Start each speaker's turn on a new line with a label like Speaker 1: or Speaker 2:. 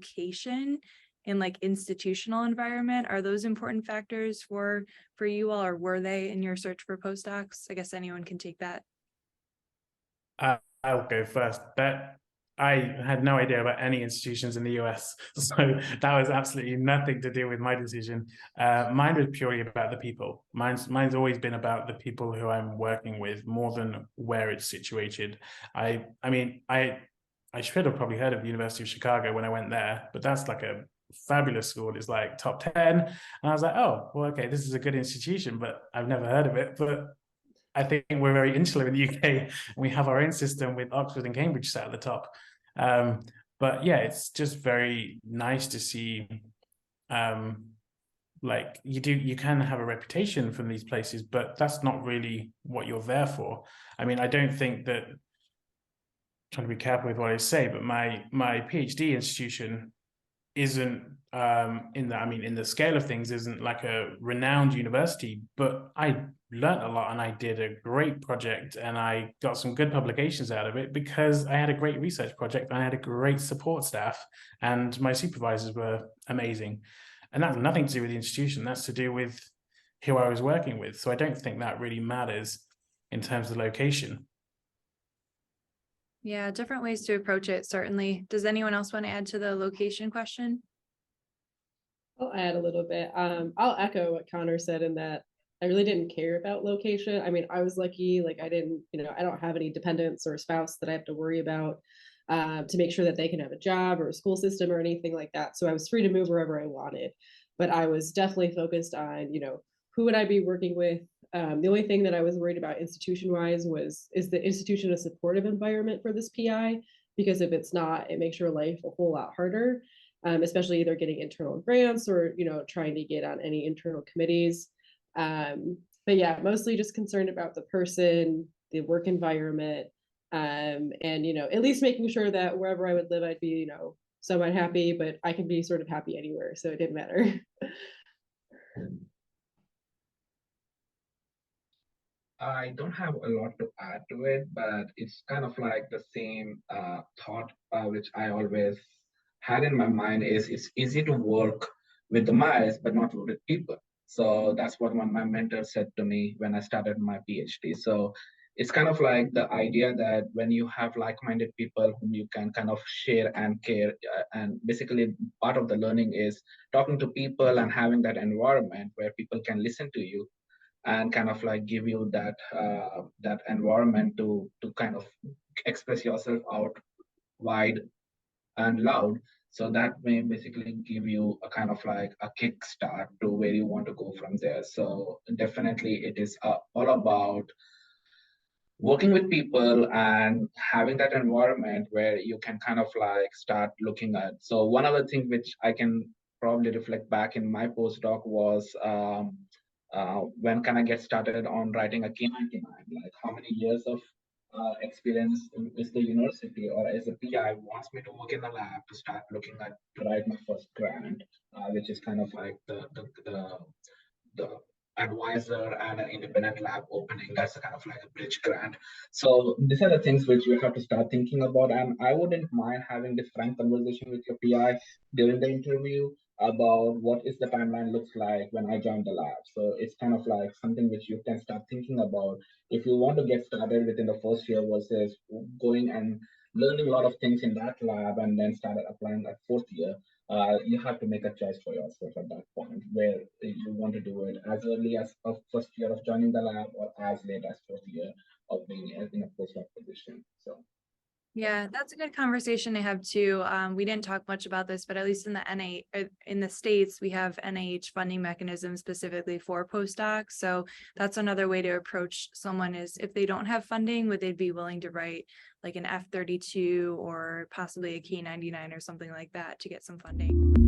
Speaker 1: location and like institutional environment, are those important factors for you all, or were they in your search for postdocs? I guess anyone can take that.
Speaker 2: I'll go first. That I had no idea about any institutions in the US, so that was absolutely nothing to do with my decision. Mine was purely about the people. Mine's always been about the people who I'm working with more than where it's situated. I should have probably heard of the University of Chicago when I went there, but that's like a fabulous school. It's like top 10, and I was like, oh, well, okay, this is a good institution, but I've never heard of it. But I think we're very insular in the UK, and we have our own system with Oxford and Cambridge sat at the top. But yeah, it's just very nice to see. Like you can have a reputation from these places, but that's not really what you're there for. I mean, I don't think that. Trying to be careful with what I say, but my PhD institution isn't in the scale of things isn't like a renowned university, but I learned a lot and I did a great project and I got some good publications out of it because I had a great research project and I had a great support staff and my supervisors were amazing. And that's nothing to do with the institution, that's to do with who I was working with. So I don't think that really matters in terms of the location.
Speaker 1: Yeah, different ways to approach it, certainly. Does anyone else want to add to the location question?
Speaker 3: I'll add a little bit. I'll echo what Connor said in that I really didn't care about location. I mean, I was lucky, like I didn't, I don't have any dependents or a spouse that I have to worry about to make sure that they can have a job or a school system or anything like that. So I was free to move wherever I wanted. But I was definitely focused on, who would I be working with? The only thing that I was worried about institution-wise is the institution a supportive environment for this PI? Because if it's not, it makes your life a whole lot harder, especially either getting internal grants or trying to get on any internal committees. But yeah, mostly just concerned about the person, the work environment, and at least making sure that wherever I would live, I'd be somewhat happy, but I can be sort of happy anywhere, so it didn't matter.
Speaker 4: I don't have a lot to add to it, but it's kind of like the same thought which I always had in my mind is it's easy to work with the mice, but not with people. So that's what one of my mentors said to me when I started my PhD. So it's kind of like the idea that when you have like-minded people whom you can kind of share and care, and basically part of the learning is talking to people and having that environment where people can listen to you and kind of like give you that environment to kind of express yourself out wide and loud. So that may basically give you a kind of like a kickstart to where you want to go from there. So definitely it is all about working with people and having that environment where you can kind of like start looking at. So one other thing which I can probably reflect back in my postdoc was when can I get started on writing a K99? Like how many years of experience is the university or as a PI wants me to work in the lab to start looking at to write my first grant, which is kind of like the advisor and an independent lab opening. That's a kind of like a bridge grant. So these are the things which you have to start thinking about. And I wouldn't mind having this frank conversation with your PI during the interview about what is the timeline looks like when I join the lab. So it's kind of like something which you can start thinking about if you want to get started within the first year versus going and learning a lot of things in that lab and then started applying that fourth year. You have to make a choice for yourself at that point where you want to do it as early as first year of joining the lab or as late as fourth year of being in a postdoc position. So
Speaker 1: yeah, that's a good conversation to have too. We didn't talk much about this, but at least in the in the States, we have NIH funding mechanisms specifically for postdocs. So that's another way to approach someone is if they don't have funding, would they be willing to write like an F-32 or possibly a K-99 or something like that to get some funding?